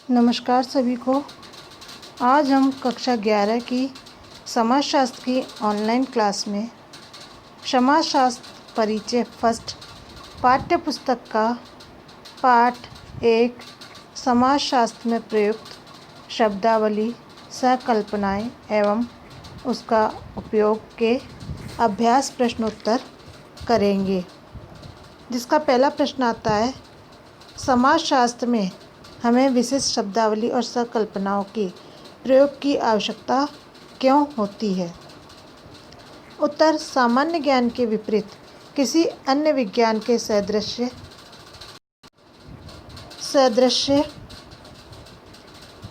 नमस्कार सभी को। आज हम कक्षा 11 की समाजशास्त्र की ऑनलाइन क्लास में समाजशास्त्र परिचय फर्स्ट पाठ्य पुस्तक का पाठ 1 समाजशास्त्र में प्रयुक्त शब्दावली संकल्पनाएं एवं उसका उपयोग के अभ्यास प्रश्नोत्तर करेंगे। जिसका पहला प्रश्न आता है, समाजशास्त्र में हमें विशिष्ट शब्दावली और संकल्पनाओं के प्रयोग की आवश्यकता क्यों होती है? उत्तर, सामान्य ज्ञान के विपरीत किसी अन्य विज्ञान के सदृश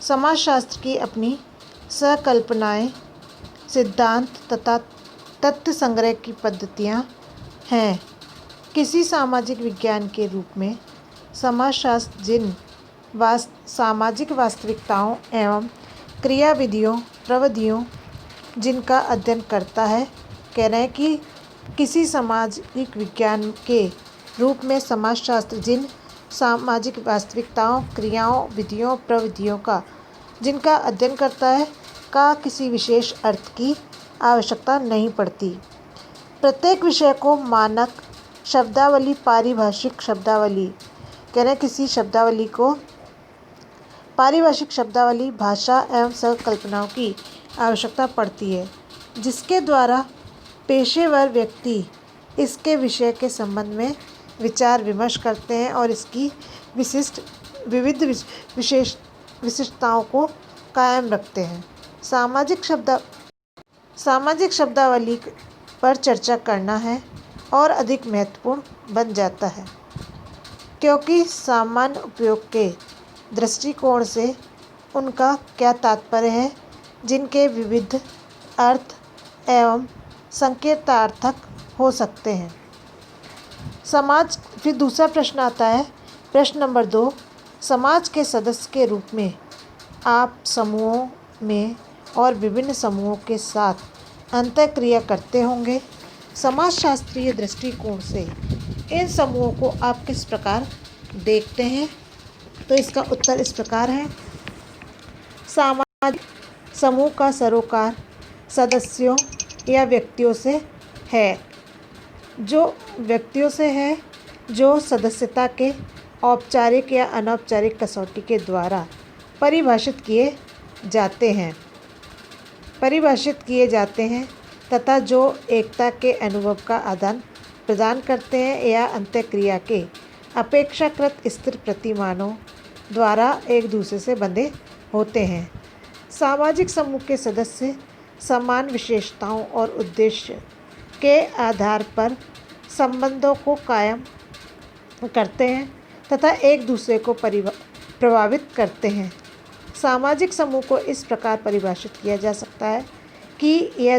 समाजशास्त्र की अपनी संकल्पनाएं, सिद्धांत तथा तथ्य संग्रह की पद्धतियां हैं। किसी सामाजिक विज्ञान के रूप में समाजशास्त्र जिन सामाजिक वास्तविकताओं एवं क्रियाविधियों प्रविधियों जिनका अध्ययन करता है, कह रहे हैं कि किसी सामाजिक विज्ञान के रूप में समाजशास्त्र जिन सामाजिक वास्तविकताओं क्रियाओं विधियों प्रविधियों का जिनका अध्ययन करता है का किसी विशेष अर्थ की आवश्यकता नहीं पड़ती। प्रत्येक विषय को मानक शब्दावली पारिभाषिक शब्दावली, कह रहे हैं किसी शब्दावली को पारिभाषिक शब्दावली भाषा एवं संकल्पनाओं की आवश्यकता पड़ती है, जिसके द्वारा पेशेवर व्यक्ति इसके विषय के संबंध में विचार विमर्श करते हैं और इसकी विविध विशिष्टताओं को कायम रखते हैं। सामाजिक शब्दावली पर चर्चा करना है और अधिक महत्वपूर्ण बन जाता है, क्योंकि सामान्य उपयोग के दृष्टिकोण से उनका क्या तात्पर्य है, जिनके विविध अर्थ एवं संकेतार्थक हो सकते हैं। फिर दूसरा प्रश्न आता है, प्रश्न नंबर 2, समाज के सदस्य के रूप में आप समूहों में और विभिन्न समूहों के साथ अंतःक्रिया करते होंगे। समाजशास्त्रीय दृष्टिकोण से इन समूहों को आप किस प्रकार देखते हैं? तो इसका उत्तर इस प्रकार है। सामाजिक समूह का सरोकार सदस्यों या व्यक्तियों से है जो सदस्यता के औपचारिक या अनौपचारिक कसौटी के द्वारा परिभाषित किए जाते हैं तथा जो एकता के अनुभव का आदान प्रदान करते हैं या अंतःक्रिया के अपेक्षाकृत स्थिर प्रतिमानों द्वारा एक दूसरे से बंधे होते हैं। सामाजिक समूह के सदस्य समान विशेषताओं और उद्देश्य के आधार पर संबंधों को कायम करते हैं तथा एक दूसरे को प्रभावित करते हैं। सामाजिक समूह को इस प्रकार परिभाषित किया जा सकता है कि यह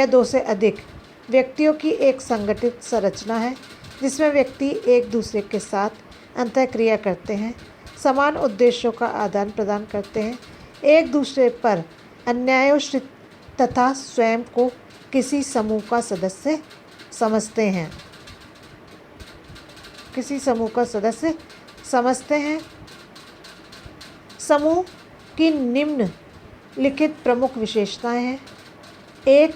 दो से अधिक व्यक्तियों की एक संगठित संरचना है, जिसमें व्यक्ति एक दूसरे के साथ अंतःक्रिया करते हैं, समान उद्देश्यों का आदान प्रदान करते हैं, एक दूसरे पर अन्यायोचित तथा स्वयं को किसी समूह का सदस्य समझते हैं। समूह की निम्नलिखित प्रमुख विशेषताएं हैं। एक,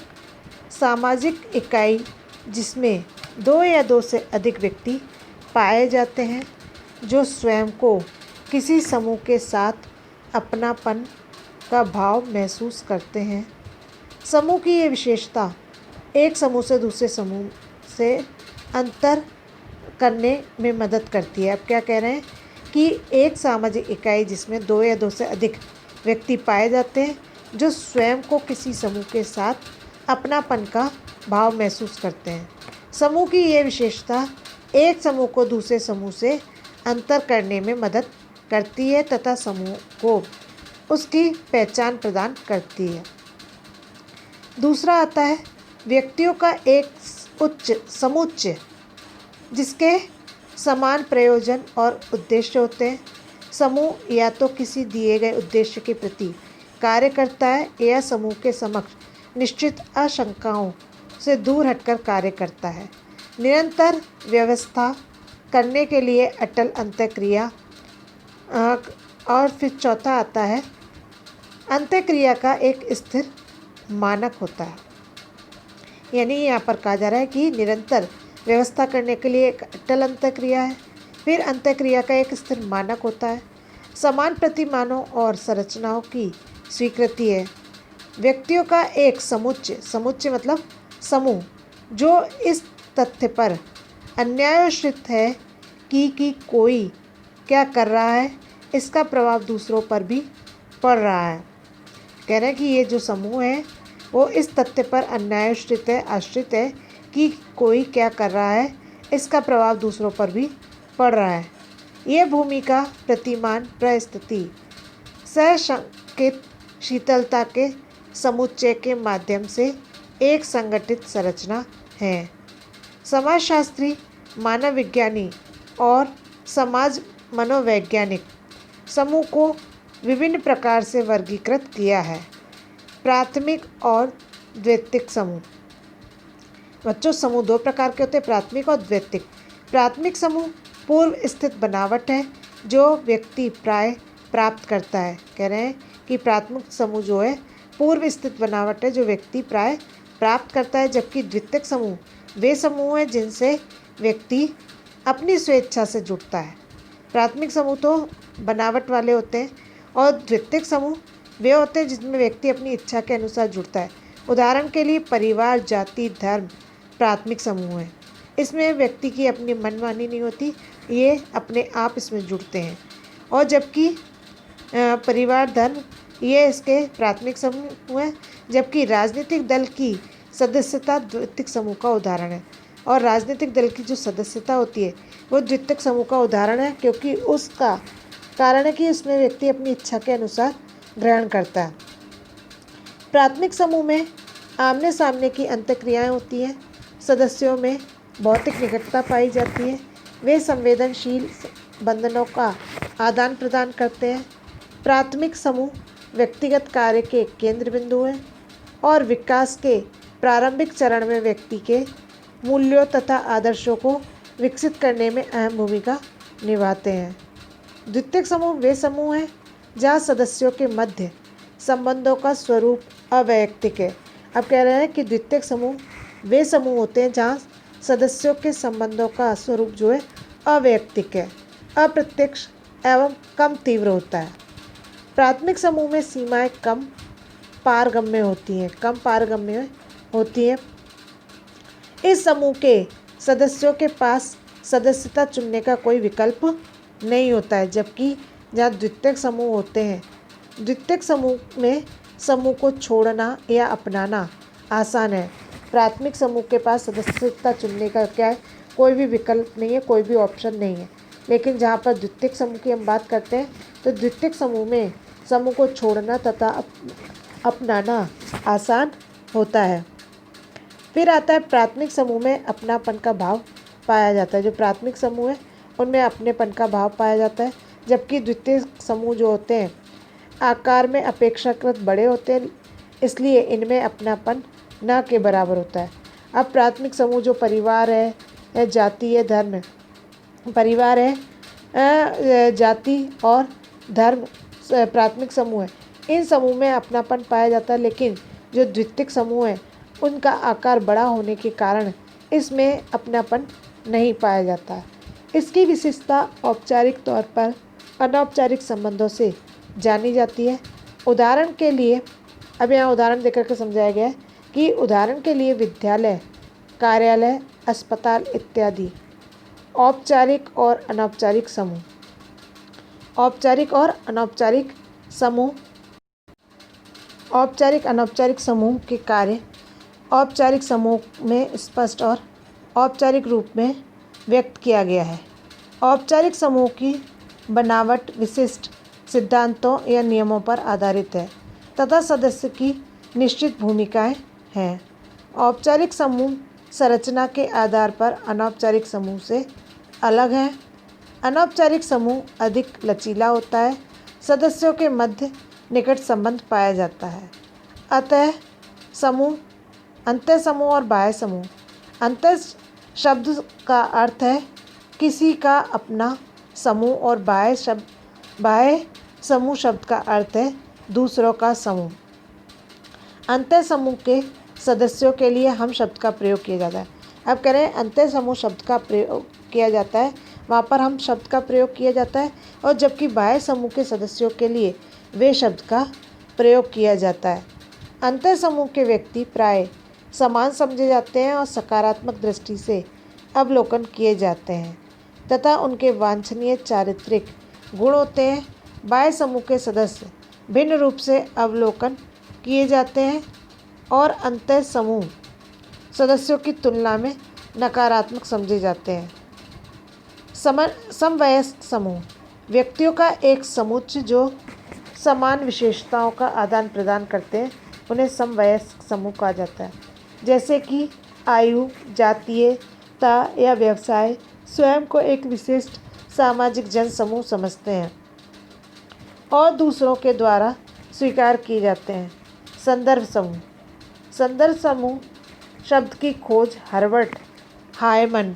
सामाजिक इकाई जिसमें 2 या 2 से अधिक व्यक्ति पाए जाते हैं जो स्वयं को किसी समूह के साथ अपनापन का भाव महसूस करते हैं। समूह की ये विशेषता एक समूह से दूसरे समूह से अंतर करने में मदद करती है। अब क्या कह रहे हैं कि एक सामाजिक इकाई जिसमें 2 या 2 से अधिक व्यक्ति पाए जाते हैं जो स्वयं को किसी समूह के साथ अपनापन का भाव महसूस करते हैं। समूह की ये विशेषता एक समूह को दूसरे समूह से अंतर करने में मदद करती है तथा समूह को उसकी पहचान प्रदान करती है। दूसरा आता है व्यक्तियों का एक उच्च समुच्चय जिसके समान प्रयोजन और उद्देश्य होते हैं। समूह या तो किसी दिए गए उद्देश्य के प्रति कार्य करता है या समूह के समक्ष निश्चित आशंकाओं से दूर हटकर कार्य करता है। निरंतर व्यवस्था करने के लिए अटल अंतःक्रिया और फिर चौथा आता है अंत्यक्रिया का एक स्थिर मानक होता है। यानी यहाँ पर कहा जा रहा है कि निरंतर व्यवस्था करने के लिए एक अटल अंत्यक्रिया है, फिर अंत्यक्रिया का एक स्थिर मानक होता है, समान प्रतिमानों और संरचनाओं की स्वीकृति है, व्यक्तियों का एक समुच्चय मतलब समूह, जो इस तथ्य पर अन्यायोचित है कि कोई क्या कर रहा है, इसका प्रभाव दूसरों पर भी पड़ रहा है। कह रहे हैं कि ये जो समूह है वो इस तथ्य पर आश्रित है कि कोई क्या कर रहा है, इसका प्रभाव दूसरों पर भी पड़ रहा है। यह भूमिका प्रतिमान परिस्थिति सशंकित शीतलता के समुच्चय के माध्यम से एक संगठित संरचना है। समाजशास्त्री, मानव विज्ञानी और समाज मनोवैज्ञानिक समूह को विभिन्न प्रकार से वर्गीकृत किया है। प्राथमिक और द्वैतिक समूह। बच्चों, समूह दो प्रकार के होते हैं, प्राथमिक और द्वैतिक। प्राथमिक समूह पूर्व स्थित बनावट है जो व्यक्ति प्राय प्राप्त करता है। कह रहे हैं कि प्राथमिक समूह जो है पूर्व स्थित बनावट है जो व्यक्ति प्राय प्राप्त करता है, जबकि द्वितीयक समूह वे समूह हैं जिनसे व्यक्ति अपनी स्वेच्छा से जुड़ता है। प्राथमिक समूह तो बनावट वाले होते हैं और द्वितीयक समूह वे होते हैं जिसमें व्यक्ति अपनी इच्छा के अनुसार जुड़ता है। उदाहरण के लिए परिवार, जाति, धर्म प्राथमिक समूह है। इसमें व्यक्ति की अपनी मनमानी नहीं होती, ये अपने आप इसमें जुड़ते हैं। और जबकि परिवार, धर्म ये इसके प्राथमिक समूह है, जबकि राजनीतिक दल की सदस्यता द्वितीयक समूह का उदाहरण है। और राजनीतिक दल की जो सदस्यता होती है वो द्वितीयक समूह का उदाहरण है, क्योंकि उसका कारण है कि उसमें व्यक्ति अपनी इच्छा के अनुसार ग्रहण करता है। प्राथमिक समूह में आमने सामने की अंतःक्रियाएं होती हैं, सदस्यों में भौतिक निकटता पाई जाती है, वे संवेदनशील बंधनों का आदान प्रदान करते हैं। प्राथमिक समूह व्यक्तिगत कार्य के केंद्र बिंदु हैं और विकास के प्रारंभिक चरण में व्यक्ति के मूल्यों तथा आदर्शों को विकसित करने में अहम भूमिका निभाते हैं। द्वितीयक समूह वे समूह हैं जहाँ सदस्यों के मध्य संबंधों का स्वरूप अवैयक्तिक है। अब कह रहे हैं कि द्वितीयक समूह वे समूह होते हैं जहाँ सदस्यों के संबंधों का स्वरूप जो है अवैयक्तिक है, अप्रत्यक्ष एवं कम तीव्र होता है। प्राथमिक समूह में सीमाएं कम पारगम्य होती हैं। इस समूह के सदस्यों के पास सदस्यता चुनने का कोई विकल्प नहीं होता है, जबकि जहाँ द्वितीयक समूह होते हैं, द्वितीयक समूह में समूह को छोड़ना या अपनाना आसान है। प्राथमिक समूह के पास सदस्यता चुनने का क्या है, कोई भी विकल्प नहीं है, कोई भी ऑप्शन नहीं है। लेकिन जहाँ पर द्वितीयक समूह की हम बात करते हैं तो द्वितीयक समूह में समूह को छोड़ना तथा अपनाना आसान होता है। फिर आता है प्राथमिक समूह में अपनापन का भाव पाया जाता है। जो प्राथमिक समूह है उनमें अपनेपन का भाव पाया जाता है, जबकि द्वितीयक समूह जो होते हैं आकार में अपेक्षाकृत बड़े होते हैं, इसलिए इनमें अपनापन न के बराबर होता है। अब प्राथमिक समूह जो परिवार है, जाति है, धर्म है, परिवार है, जाति और धर्म प्राथमिक समूह है, इन समूह में अपनापन पाया जाता है। लेकिन जो द्वितीयक समूह है उनका आकार बड़ा होने के कारण इसमें अपनापन नहीं पाया जाता है। इसकी विशेषता औपचारिक तौर पर अनौपचारिक संबंधों से जानी जाती है। उदाहरण के लिए अब यहाँ उदाहरण देकर के समझाया गया है कि उदाहरण के लिए विद्यालय, कार्यालय, अस्पताल इत्यादि औपचारिक और अनौपचारिक समूह। औपचारिक और अनौपचारिक समूह, औपचारिक अनौपचारिक समूह के कार्य औपचारिक समूह में स्पष्ट और औपचारिक रूप में व्यक्त किया गया है। औपचारिक समूह की बनावट विशिष्ट सिद्धांतों या नियमों पर आधारित है तथा सदस्य की निश्चित भूमिकाएं हैं। औपचारिक समूह संरचना के आधार पर अनौपचारिक समूह से अलग है। अनौपचारिक समूह अधिक लचीला होता है, सदस्यों के मध्य निकट संबंध पाया जाता है। अतः समूह, अंतः समूह और बाह्य समूह। अंतः शब्द का अर्थ है किसी का अपना समूह और बाह्य समूह शब्द का अर्थ है दूसरों का समूह। अंतः समूह के सदस्यों के लिए हम शब्द का प्रयोग किया जाता है। अब कह रहे हैं अंतः समूह शब्द का प्रयोग किया जाता है, वहाँ पर हम शब्द का प्रयोग किया जाता है, और जबकि बाह्य समूह के सदस्यों के लिए वे शब्द का प्रयोग किया जाता है। अंतः समूह के व्यक्ति प्राय समान समझे जाते हैं और सकारात्मक दृष्टि से अवलोकन किए जाते हैं तथा उनके वांछनीय चारित्रिक गुण होते हैं। बाह्य समूह के सदस्य भिन्न रूप से अवलोकन किए जाते हैं और अंतः समूह सदस्यों की तुलना में नकारात्मक समझे जाते हैं। समवयस्क समूह व्यक्तियों का एक समुच्चय जो समान विशेषताओं का आदान प्रदान करते हैं, उन्हें समवयस्क समूह कहा जाता है। जैसे कि आयु, जातीयता या व्यवसाय स्वयं को एक विशिष्ट सामाजिक जन समूह समझते हैं और दूसरों के द्वारा स्वीकार किए जाते हैं। संदर्भ समूह। संदर्भ समूह शब्द की खोज हर्बर्ट हायमन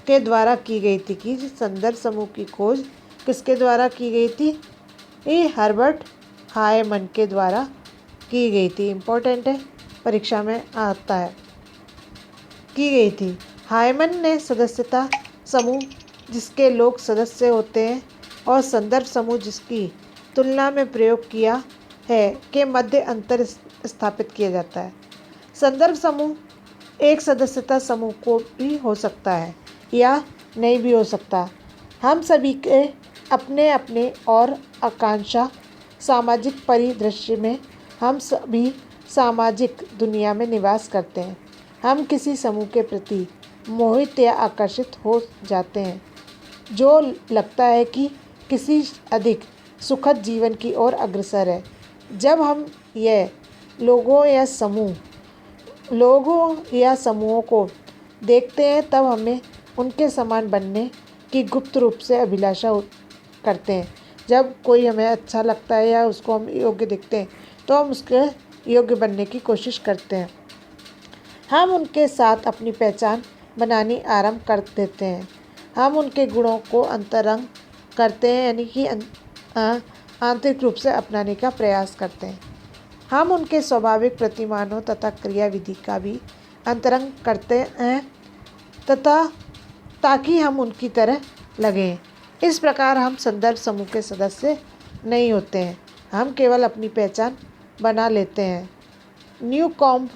के द्वारा की गई थी। कि संदर्भ समूह की खोज किसके द्वारा की गई थी? ये हर्बर्ट हायमन के द्वारा की गई थी। इम्पोर्टेंट है, परीक्षा में आता है। की गई थी। हायमन ने सदस्यता समूह जिसके लोग सदस्य होते हैं और संदर्भ समूह जिसकी तुलना में प्रयोग किया है के मध्य अंतर स्थापित किया जाता है। संदर्भ समूह एक सदस्यता समूह को भी हो सकता है या नहीं भी हो सकता। हम सभी के अपने अपने और आकांक्षा सामाजिक परिदृश्य में हम सभी सामाजिक दुनिया में निवास करते हैं। हम किसी समूह के प्रति मोहित या आकर्षित हो जाते हैं जो लगता है कि किसी अधिक सुखद जीवन की ओर अग्रसर है। जब हम यह लोगों या समूहों को देखते हैं तब हमें उनके समान बनने की गुप्त रूप से अभिलाषा करते हैं। जब कोई हमें अच्छा लगता है या उसको हम योग्य दिखते हैं तो हम उसके योग्य बनने की कोशिश करते हैं। हम उनके साथ अपनी पहचान बनानी आरंभ कर देते हैं। हम उनके गुणों को अंतरंग करते हैं, यानी कि आंतरिक रूप से अपनाने का प्रयास करते हैं। हम उनके स्वाभाविक प्रतिमानों तथा क्रियाविधि का भी अंतरंग करते हैं तथा ताकि हम उनकी तरह लगें। इस प्रकार हम संदर्भ समूह के सदस्य नहीं होते हैं, हम केवल अपनी पहचान बना लेते हैं। न्यूकॉम्ब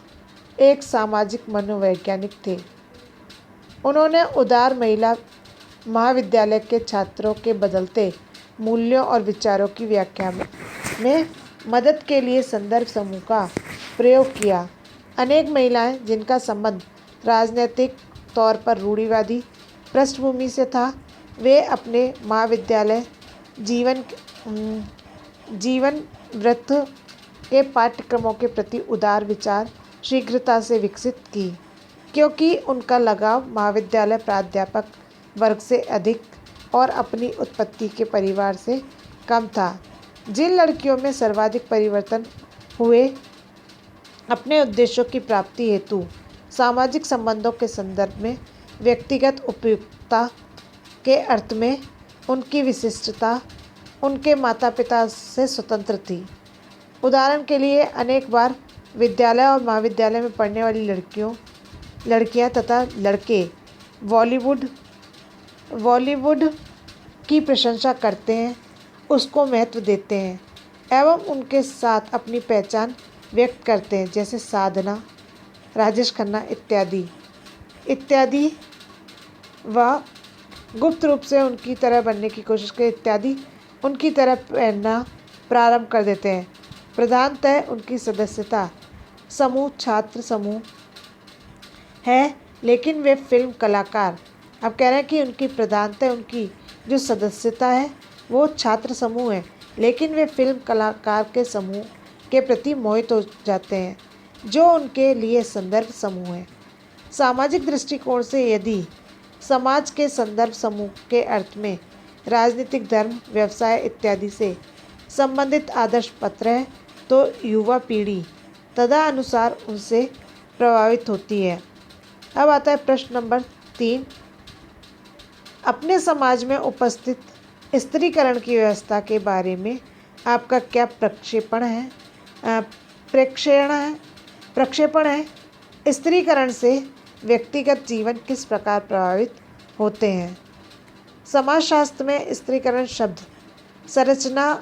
एक सामाजिक मनोवैज्ञानिक थे। उन्होंने उदार महिला महाविद्यालय के छात्रों के बदलते मूल्यों और विचारों की व्याख्या में मदद के लिए संदर्भ समूह का प्रयोग किया। अनेक महिलाएं जिनका संबंध राजनीतिक तौर पर रूढ़िवादी पृष्ठभूमि से था, वे अपने महाविद्यालय जीवन वृत्त के पाठ्यक्रमों के प्रति उदार विचार शीघ्रता से विकसित की, क्योंकि उनका लगाव महाविद्यालय प्राध्यापक वर्ग से अधिक और अपनी उत्पत्ति के परिवार से कम था। जिन लड़कियों में सर्वाधिक परिवर्तन हुए अपने उद्देश्यों की प्राप्ति हेतु सामाजिक संबंधों के संदर्भ में व्यक्तिगत उपयुक्तता के अर्थ में उनकी विशिष्टता उनके माता पिता से स्वतंत्र थी। उदाहरण के लिए अनेक बार विद्यालय और महाविद्यालय में पढ़ने वाली लड़कियां तथा लड़के बॉलीवुड की प्रशंसा करते हैं, उसको महत्व देते हैं एवं उनके साथ अपनी पहचान व्यक्त करते हैं, जैसे साधना, राजेश खन्ना इत्यादि व गुप्त रूप से उनकी तरह बनने की कोशिश करते इत्यादि उनकी तरह पहनना प्रारंभ कर देते हैं। प्रधानतः उनकी सदस्यता समूह छात्र समूह है, लेकिन वे फिल्म कलाकार। अब कह रहे हैं कि उनकी प्रधानतः उनकी जो सदस्यता है वो छात्र समूह है, लेकिन वे फिल्म कलाकार के समूह के प्रति मोहित हो जाते हैं जो उनके लिए संदर्भ समूह है। सामाजिक दृष्टिकोण से यदि समाज के संदर्भ समूह के अर्थ में राजनीतिक, धर्म, व्यवसाय इत्यादि से संबंधित आदर्श पत्र है तो युवा पीढ़ी तदनुसार उनसे प्रभावित होती है। अब आता है प्रश्न नंबर 3। अपने समाज में उपस्थित स्त्रीकरण की व्यवस्था के बारे में आपका क्या प्रक्षेपण है? स्त्रीकरण से व्यक्तिगत जीवन किस प्रकार प्रभावित होते हैं? समाजशास्त्र में स्त्रीकरण शब्द संरचना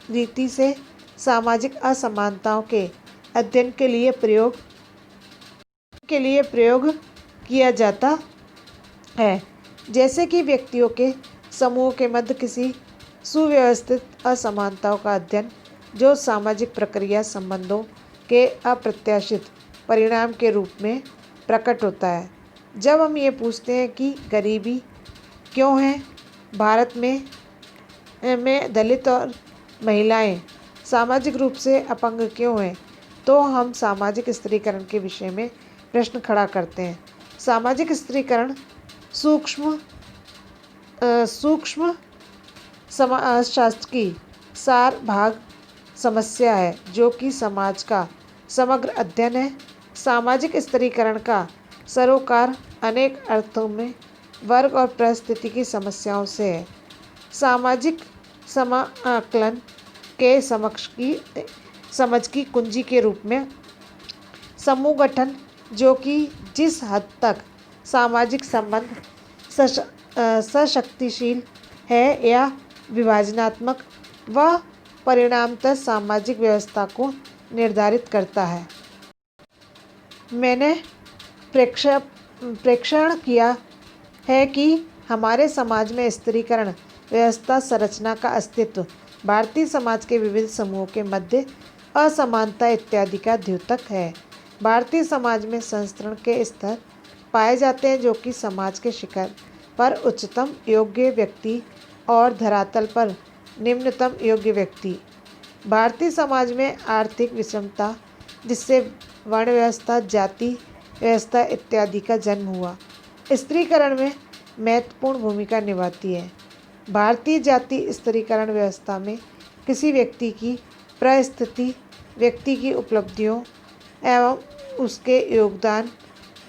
रीति से सामाजिक असमानताओं के अध्ययन के लिए प्रयोग किया जाता है, जैसे कि व्यक्तियों के समूह के मध्य किसी सुव्यवस्थित असमानताओं का अध्ययन जो सामाजिक प्रक्रिया संबंधों के अप्रत्याशित परिणाम के रूप में प्रकट होता है। जब हम ये पूछते हैं कि गरीबी क्यों है, भारत में दलित और महिलाएं सामाजिक रूप से अपंग क्यों हैं, तो हम सामाजिक स्त्रीकरण के विषय में प्रश्न खड़ा करते हैं। सामाजिक स्त्रीकरण सूक्ष्म समाजशास्त्र की सार भाग समस्या है जो कि समाज का समग्र अध्ययन है। सामाजिक स्त्रीकरण का सरोकार अनेक अर्थों में वर्ग और परिस्थिति की समस्याओं से है। सामाजिक समाकलन के समझ की कुंजी के रूप में समूह गठन, जो कि जिस हद तक सामाजिक संबंध सशक्तिशील है या विभाजनात्मक, वह परिणामतः सामाजिक व्यवस्था को निर्धारित करता है। मैंने प्रेक्षण किया है कि हमारे समाज में स्त्रीकरण व्यवस्था संरचना का अस्तित्व भारतीय समाज के विविध समूहों के मध्य असमानता इत्यादि का द्योतक है। भारतीय समाज में संस्करण के स्तर पाए जाते हैं जो कि समाज के शिखर पर उच्चतम योग्य व्यक्ति और धरातल पर निम्नतम योग्य व्यक्ति। भारतीय समाज में आर्थिक विषमता, जिससे वर्ण व्यवस्था, जाति व्यवस्था इत्यादि का जन्म हुआ, स्त्रीकरण में महत्वपूर्ण भूमिका निभाती है। भारतीय जाति स्त्रीकरण व्यवस्था में किसी व्यक्ति की परिस्थिति, व्यक्ति की उपलब्धियों एवं उसके योगदान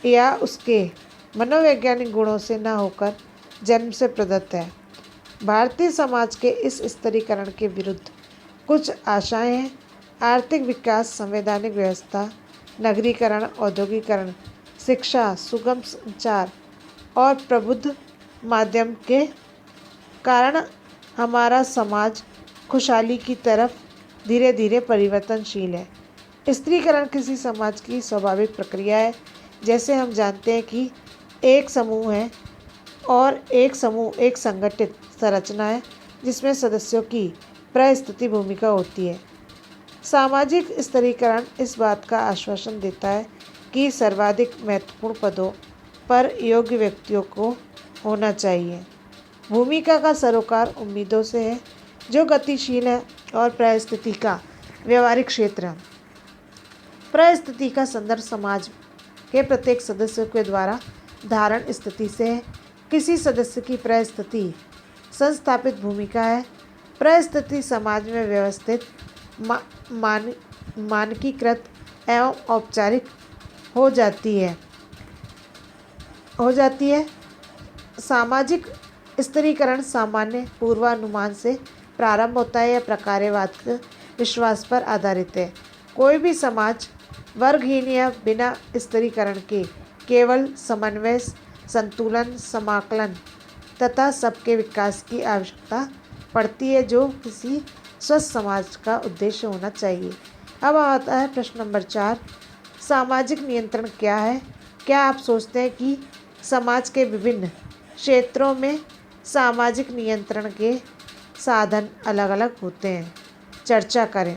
या उसके मनोवैज्ञानिक गुणों से न होकर जन्म से प्रदत्त है। भारतीय समाज के इस स्त्रीकरण के विरुद्ध कुछ आशाएं हैं। आर्थिक विकास, संवैधानिक व्यवस्था, नगरीकरण, औद्योगिकरण, शिक्षा, सुगम संचार और प्रबुद्ध माध्यम के कारण हमारा समाज खुशहाली की तरफ धीरे धीरे परिवर्तनशील है। स्त्रीकरण किसी समाज की स्वाभाविक प्रक्रिया है। जैसे हम जानते हैं कि एक समूह है और एक संगठित संरचना है जिसमें सदस्यों की परिस्थिति भूमिका होती है। सामाजिक स्त्रीकरण इस बात का आश्वासन देता है कि सर्वाधिक महत्वपूर्ण पदों पर योग्य व्यक्तियों को होना चाहिए। भूमिका का सरोकार उम्मीदों से है जो गतिशील है और परिस्थिति का व्यवहारिक क्षेत्र है। परिस्थिति का संदर्भ समाज के प्रत्येक सदस्य के द्वारा धारण स्थिति से है। किसी सदस्य की परिस्थिति संस्थापित भूमिका है। परिस्थिति समाज में व्यवस्थित, मानकीकृत एवं औपचारिक हो जाती है। सामाजिक स्त्रीकरण सामान्य पूर्वानुमान से प्रारंभ होता है या प्रकार्यवाद के विश्वास पर आधारित है। कोई भी समाज वर्गहीन या बिना स्त्रीकरण के केवल समन्वय, संतुलन, समाकलन तथा सबके विकास की आवश्यकता पड़ती है, जो किसी स्वस्थ समाज का उद्देश्य होना चाहिए। अब आता है प्रश्न नंबर 4, सामाजिक नियंत्रण क्या है? क्या आप सोचते हैं कि समाज के विभिन्न क्षेत्रों में सामाजिक नियंत्रण के साधन अलग अलग होते हैं? चर्चा करें।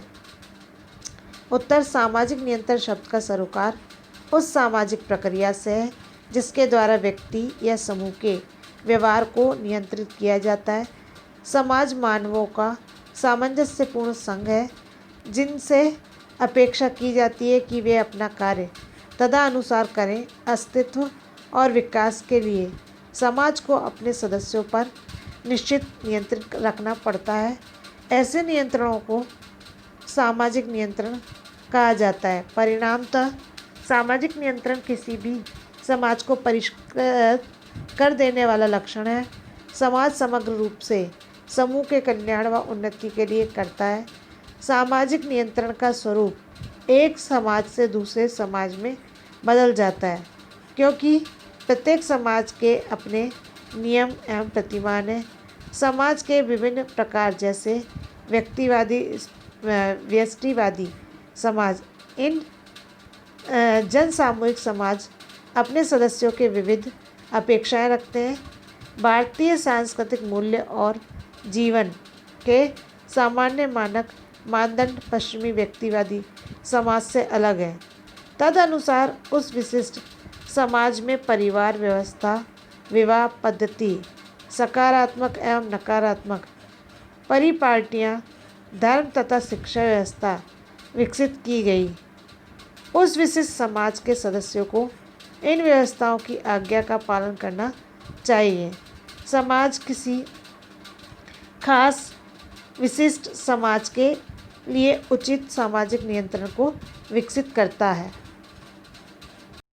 उत्तर, सामाजिक नियंत्रण शब्द का सरोकार उस सामाजिक प्रक्रिया से है जिसके द्वारा व्यक्ति या समूह के व्यवहार को नियंत्रित किया जाता है। समाज मानवों का सामंजस्यपूर्ण संघ है जिनसे अपेक्षा की जाती है कि वे अपना कार्य तदनुसार करें। अस्तित्व और विकास के लिए समाज को अपने सदस्यों पर निश्चित नियंत्रण रखना पड़ता है। ऐसे नियंत्रणों को सामाजिक नियंत्रण कहा जाता है। परिणामतः सामाजिक नियंत्रण किसी भी समाज को परिष्कृत कर देने वाला लक्षण है। समाज समग्र रूप से समूह के कल्याण व उन्नति के लिए करता है। सामाजिक नियंत्रण का स्वरूप एक समाज से दूसरे समाज में बदल जाता है, क्योंकि प्रत्येक समाज के अपने नियम एवं प्रतिमान हैं। समाज के विभिन्न प्रकार जैसे व्यक्तिवादी, व्यष्टिवादी समाज, इन जन सामूहिक समाज अपने सदस्यों के विविध अपेक्षाएं रखते हैं। भारतीय सांस्कृतिक मूल्य और जीवन के सामान्य मानक मानदंड पश्चिमी व्यक्तिवादी समाज से अलग है। तदनुसार उस विशिष्ट समाज में परिवार व्यवस्था, विवाह पद्धति, सकारात्मक एवं नकारात्मक परिपाटियाँ, धर्म तथा शिक्षा व्यवस्था विकसित की गई। उस विशिष्ट समाज के सदस्यों को इन व्यवस्थाओं की आज्ञा का पालन करना चाहिए। समाज किसी खास विशिष्ट समाज के लिए उचित सामाजिक नियंत्रण को विकसित करता है।